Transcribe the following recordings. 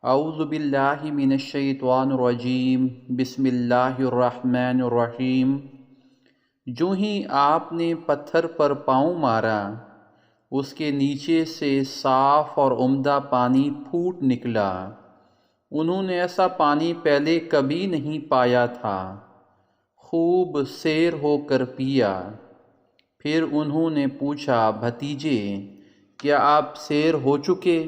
اعوذ باللہ من الشیطان الرجیم بسم اللہ الرحمن الرحیم۔ جو ہی آپ نے پتھر پر پاؤں مارا، اس کے نیچے سے صاف اور عمدہ پانی پھوٹ نکلا۔ انہوں نے ایسا پانی پہلے کبھی نہیں پایا تھا۔ خوب سیر ہو کر پیا۔ پھر انہوں نے پوچھا، بھتیجے، کیا آپ سیر ہو چکے؟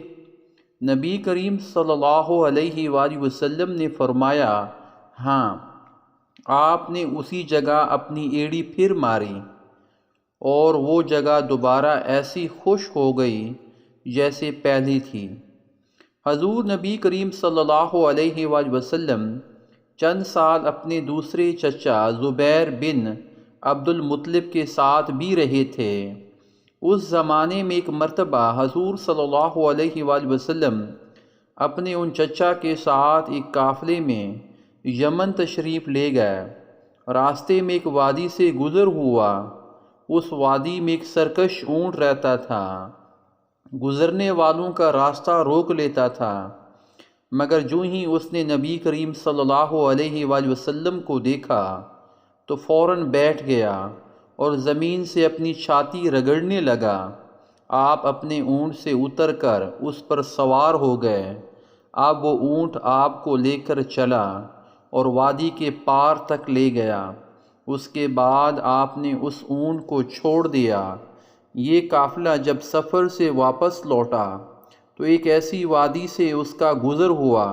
نبی کریم صلی اللہ علیہ وآلہ وسلم نے فرمایا، ہاں۔ آپ نے اسی جگہ اپنی ایڑی پھر ماری، اور وہ جگہ دوبارہ ایسی خشک ہو گئی جیسے پہلی تھی۔ حضور نبی کریم صلی اللہ علیہ وآلہ وسلم چند سال اپنے دوسرے چچا زبیر بن عبد المطلب کے ساتھ بھی رہے تھے۔ اس زمانے میں ایک مرتبہ حضور صلی اللہ علیہ وآلہ وسلم اپنے ان چچا کے ساتھ ایک قافلے میں یمن تشریف لے گئے۔ راستے میں ایک وادی سے گزر ہوا۔ اس وادی میں ایک سرکش اونٹ رہتا تھا۔ گزرنے والوں کا راستہ روک لیتا تھا، مگر جو ہی اس نے نبی کریم صلی اللہ علیہ وآلہ وسلم کو دیکھا تو فوراً بیٹھ گیا اور زمین سے اپنی چھاتی رگڑنے لگا۔ آپ اپنے اونٹ سے اتر کر اس پر سوار ہو گئے۔ اب وہ اونٹ آپ کو لے کر چلا اور وادی کے پار تک لے گیا۔ اس کے بعد آپ نے اس اونٹ کو چھوڑ دیا۔ یہ قافلہ جب سفر سے واپس لوٹا تو ایک ایسی وادی سے اس کا گزر ہوا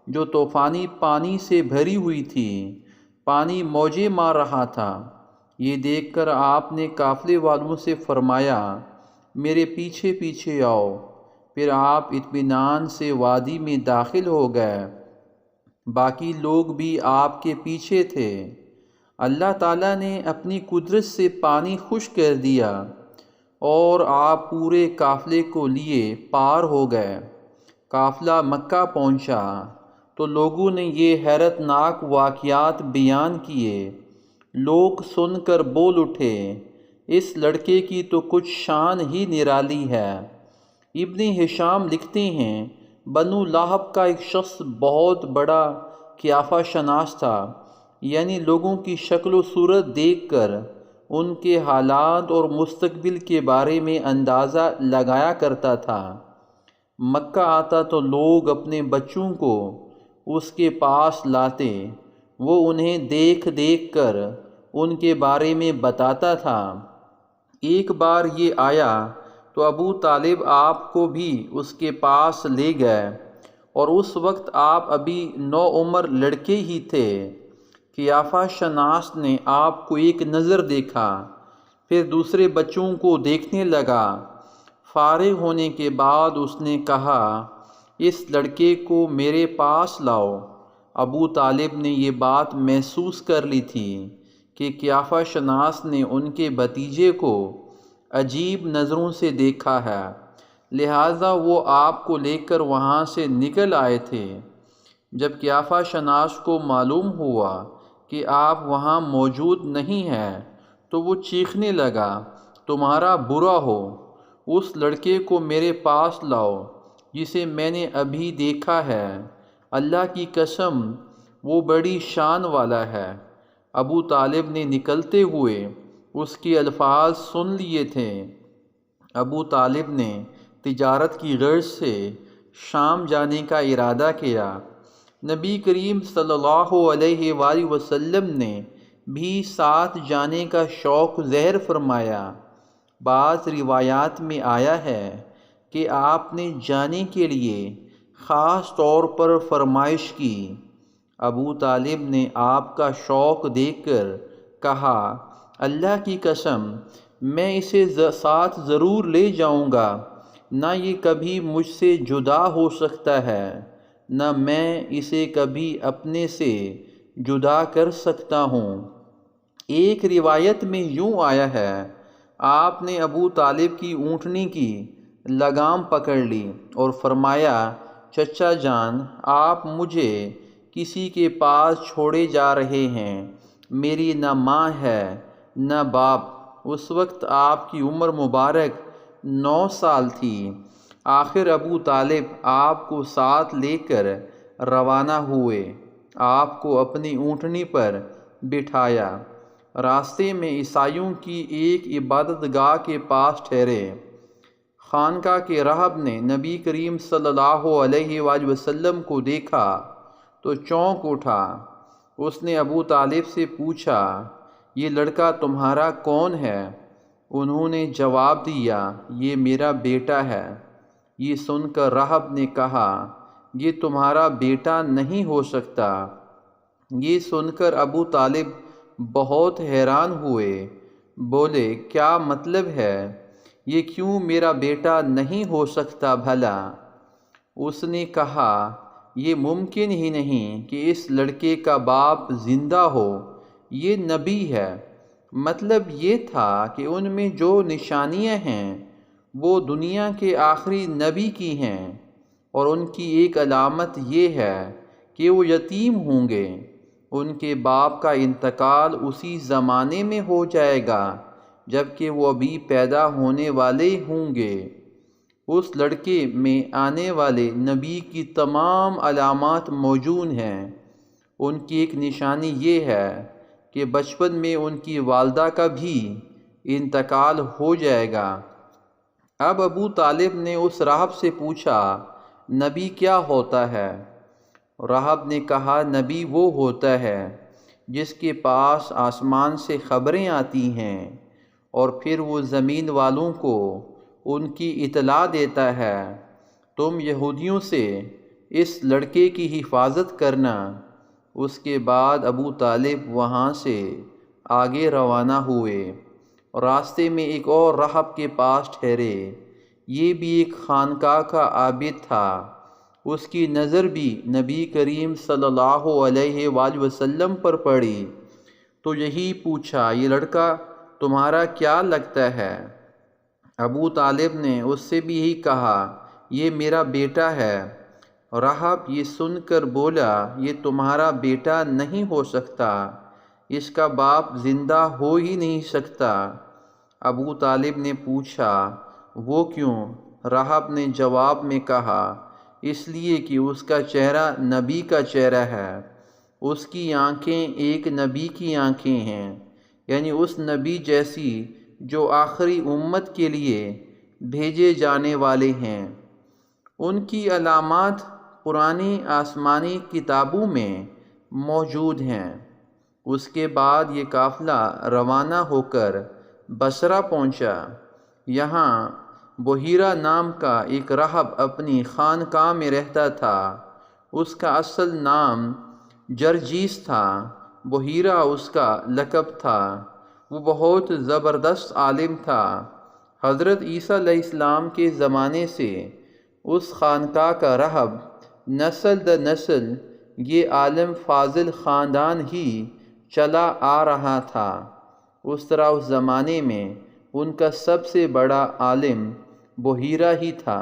جو طوفانی پانی سے بھری ہوئی تھی۔ پانی موجیں مار رہا تھا۔ یہ دیکھ کر آپ نے قافلے والوں سے فرمایا، میرے پیچھے پیچھے آؤ۔ پھر آپ اطمینان سے وادی میں داخل ہو گئے۔ باقی لوگ بھی آپ کے پیچھے تھے۔ اللہ تعالیٰ نے اپنی قدرت سے پانی خشک کر دیا اور آپ پورے قافلے کو لیے پار ہو گئے۔ قافلہ مکہ پہنچا تو لوگوں نے یہ حیرت ناک واقعات بیان کیے۔ لوگ سن کر بول اٹھے، اس لڑکے کی تو کچھ شان ہی نرالی ہے۔ ابن ہشام لکھتے ہیں، بنو لہب کا ایک شخص بہت بڑا قیافہ شناس تھا، یعنی لوگوں کی شکل و صورت دیکھ کر ان کے حالات اور مستقبل کے بارے میں اندازہ لگایا کرتا تھا۔ مکہ آتا تو لوگ اپنے بچوں کو اس کے پاس لاتے۔ وہ انہیں دیکھ دیکھ کر ان کے بارے میں بتاتا تھا۔ ایک بار یہ آیا تو ابو طالب آپ کو بھی اس کے پاس لے گئے، اور اس وقت آپ ابھی نوعمر لڑکے ہی تھے۔ قیافہ شناس نے آپ کو ایک نظر دیکھا، پھر دوسرے بچوں کو دیکھنے لگا۔ فارغ ہونے کے بعد اس نے کہا، اس لڑکے کو میرے پاس لاؤ۔ ابو طالب نے یہ بات محسوس کر لی تھی کہ قیافہ شناس نے ان کے بھتیجے کو عجیب نظروں سے دیکھا ہے، لہٰذا وہ آپ کو لے کر وہاں سے نکل آئے تھے۔ جب قیافہ شناس کو معلوم ہوا کہ آپ وہاں موجود نہیں ہیں تو وہ چیخنے لگا، تمہارا برا ہو، اس لڑکے کو میرے پاس لاؤ جسے میں نے ابھی دیکھا ہے۔ اللہ کی قسم وہ بڑی شان والا ہے۔ ابو طالب نے نکلتے ہوئے اس کے الفاظ سن لیے تھے۔ ابو طالب نے تجارت کی غرض سے شام جانے کا ارادہ کیا۔ نبی کریم صلی اللہ علیہ وآلہ وسلم نے بھی ساتھ جانے کا شوق ظاہر فرمایا۔ بعض روایات میں آیا ہے کہ آپ نے جانے کے لیے خاص طور پر فرمائش کی۔ ابو طالب نے آپ کا شوق دیکھ کر کہا، اللہ کی قسم میں اسے ساتھ ضرور لے جاؤں گا، نہ یہ کبھی مجھ سے جدا ہو سکتا ہے، نہ میں اسے کبھی اپنے سے جدا کر سکتا ہوں۔ ایک روایت میں یوں آیا ہے، آپ نے ابو طالب کی اونٹنی کی لگام پکڑ لی اور فرمایا، چچا جان، آپ مجھے کسی کے پاس چھوڑے جا رہے ہیں۔ میری نہ ماں ہے نہ باپ۔ اس وقت آپ کی عمر مبارک 9 سال تھی۔ آخر ابو طالب آپ کو ساتھ لے کر روانہ ہوئے، آپ کو اپنی اونٹنی پر بٹھایا، راستے میں عیسائیوں کی ایک عبادت گاہ کے پاس ٹھہرے۔ خانقاہ کے راہب نے نبی کریم صلی اللہ علیہ وآلہ وسلم کو دیکھا تو چونک اٹھا۔ اس نے ابو طالب سے پوچھا، یہ لڑکا تمہارا کون ہے؟ انہوں نے جواب دیا، یہ میرا بیٹا ہے۔ یہ سن کر راہب نے کہا، یہ تمہارا بیٹا نہیں ہو سکتا۔ یہ سن کر ابو طالب بہت حیران ہوئے، بولے، کیا مطلب ہے؟ یہ کیوں میرا بیٹا نہیں ہو سکتا بھلا؟ اس نے کہا، یہ ممکن ہی نہیں کہ اس لڑکے کا باپ زندہ ہو، یہ نبی ہے۔ مطلب یہ تھا کہ ان میں جو نشانیاں ہیں وہ دنیا کے آخری نبی کی ہیں، اور ان کی ایک علامت یہ ہے کہ وہ یتیم ہوں گے، ان کے باپ کا انتقال اسی زمانے میں ہو جائے گا جبکہ وہ ابھی پیدا ہونے والے ہوں گے۔ اس لڑکے میں آنے والے نبی کی تمام علامات موجود ہیں۔ ان کی ایک نشانی یہ ہے کہ بچپن میں ان کی والدہ کا بھی انتقال ہو جائے گا۔ اب ابو طالب نے اس راہب سے پوچھا، نبی کیا ہوتا ہے؟ راہب نے کہا، نبی وہ ہوتا ہے جس کے پاس آسمان سے خبریں آتی ہیں اور پھر وہ زمین والوں کو ان کی اطلاع دیتا ہے۔ تم یہودیوں سے اس لڑکے کی حفاظت کرنا۔ اس کے بعد ابو طالب وہاں سے آگے روانہ ہوئے، راستے میں ایک اور راہب کے پاس ٹھہرے۔ یہ بھی ایک خانقاہ کا عابد تھا۔ اس کی نظر بھی نبی کریم صلی اللہ علیہ وآلہ وسلم پر پڑی تو یہی پوچھا، یہ لڑکا تمہارا کیا لگتا ہے؟ ابو طالب نے اس سے بھی یہی کہا، یہ میرا بیٹا ہے۔ راہب یہ سن کر بولا، یہ تمہارا بیٹا نہیں ہو سکتا، اس کا باپ زندہ ہو ہی نہیں سکتا۔ ابو طالب نے پوچھا، وہ کیوں؟ راہب نے جواب میں کہا، اس لیے کہ اس کا چہرہ نبی کا چہرہ ہے، اس کی آنکھیں ایک نبی کی آنکھیں ہیں، یعنی اس نبی جیسی جو آخری امت کے لیے بھیجے جانے والے ہیں۔ ان کی علامات پرانی آسمانی کتابوں میں موجود ہیں۔ اس کے بعد یہ قافلہ روانہ ہو کر بصرہ پہنچا۔ یہاں بحیرہ نام کا ایک راہب اپنی خانقاہ میں رہتا تھا۔ اس کا اصل نام جرجیس تھا، بحیرہ اس کا لقب تھا۔ وہ بہت زبردست عالم تھا۔ حضرت عیسیٰ علیہ السلام کے زمانے سے اس خانقاہ کا راہب نسل در نسل یہ عالم فاضل خاندان ہی چلا آ رہا تھا۔ اس طرح اس زمانے میں ان کا سب سے بڑا عالم بحیرہ ہی تھا۔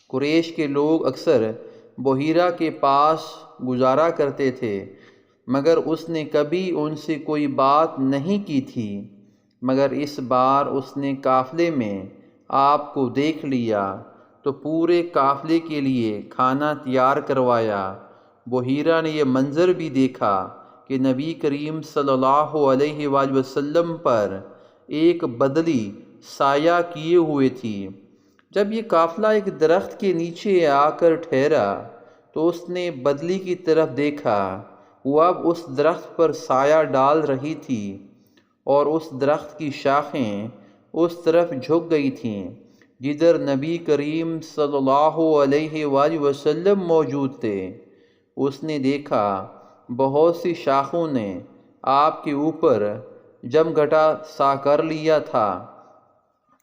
قریش کے لوگ اکثر بحیرہ کے پاس گزارا کرتے تھے، مگر اس نے کبھی ان سے کوئی بات نہیں کی تھی۔ مگر اس بار اس نے قافلے میں آپ کو دیکھ لیا تو پورے قافلے کے لیے کھانا تیار کروایا۔ بحیرہ نے یہ منظر بھی دیکھا کہ نبی کریم صلی اللہ علیہ وآلہ وسلم پر ایک بدلی سایہ کیے ہوئے تھی۔ جب یہ قافلہ ایک درخت کے نیچے آ کر ٹھہرا تو اس نے بدلی کی طرف دیکھا، وہ اب اس درخت پر سایہ ڈال رہی تھی اور اس درخت کی شاخیں اس طرف جھک گئی تھیں جدھر نبی کریم صلی اللہ علیہ وآلہ وسلم موجود تھے۔ اس نے دیکھا بہت سی شاخوں نے آپ کے اوپر جمگھٹا سا کر لیا تھا۔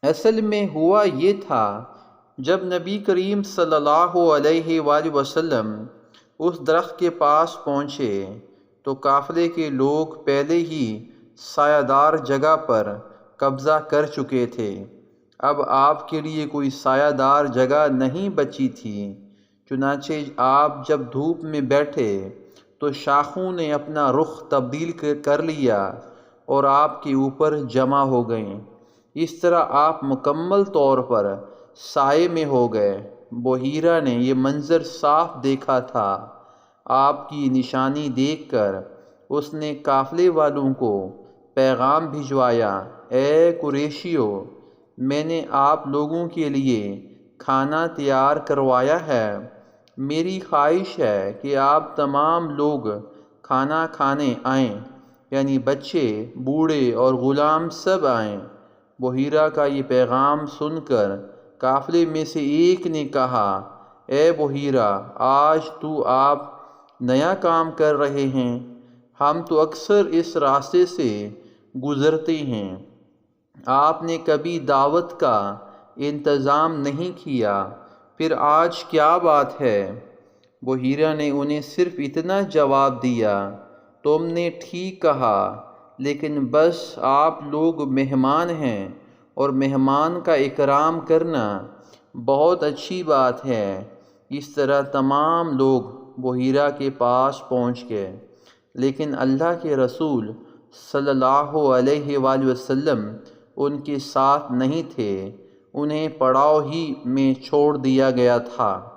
اصل میں ہوا یہ تھا، جب نبی کریم صلی اللہ علیہ وآلہ وسلم اس درخت کے پاس پہنچے تو قافلے کے لوگ پہلے ہی سایہ دار جگہ پر قبضہ کر چکے تھے۔ اب آپ کے لیے کوئی سایہ دار جگہ نہیں بچی تھی۔ چنانچہ آپ جب دھوپ میں بیٹھے تو شاخوں نے اپنا رخ تبدیل کر لیا اور آپ کے اوپر جمع ہو گئیں۔ اس طرح آپ مکمل طور پر سائے میں ہو گئے۔ بحیرہ نے یہ منظر صاف دیکھا تھا۔ آپ کی نشانی دیکھ کر اس نے قافلے والوں کو پیغام بھجوایا، اے قریشیو، میں نے آپ لوگوں کے لیے کھانا تیار کروایا ہے۔ میری خواہش ہے کہ آپ تمام لوگ کھانا کھانے آئیں، یعنی بچے، بوڑھے اور غلام سب آئیں۔ بحیرہ کا یہ پیغام سن کر قافلے میں سے ایک نے کہا، اے بحیرہ، آج تو آپ نیا کام کر رہے ہیں، ہم تو اکثر اس راستے سے گزرتے ہیں، آپ نے کبھی دعوت کا انتظام نہیں کیا، پھر آج کیا بات ہے؟ بحیرہ نے انہیں صرف اتنا جواب دیا، تم نے ٹھیک کہا، لیکن بس آپ لوگ مہمان ہیں اور مہمان کا اکرام کرنا بہت اچھی بات ہے۔ اس طرح تمام لوگ بحیرہ کے پاس پہنچ گئے، لیکن اللہ کے رسول صلی اللہ علیہ وآلہ وسلم ان کے ساتھ نہیں تھے، انہیں پڑاؤ ہی میں چھوڑ دیا گیا تھا۔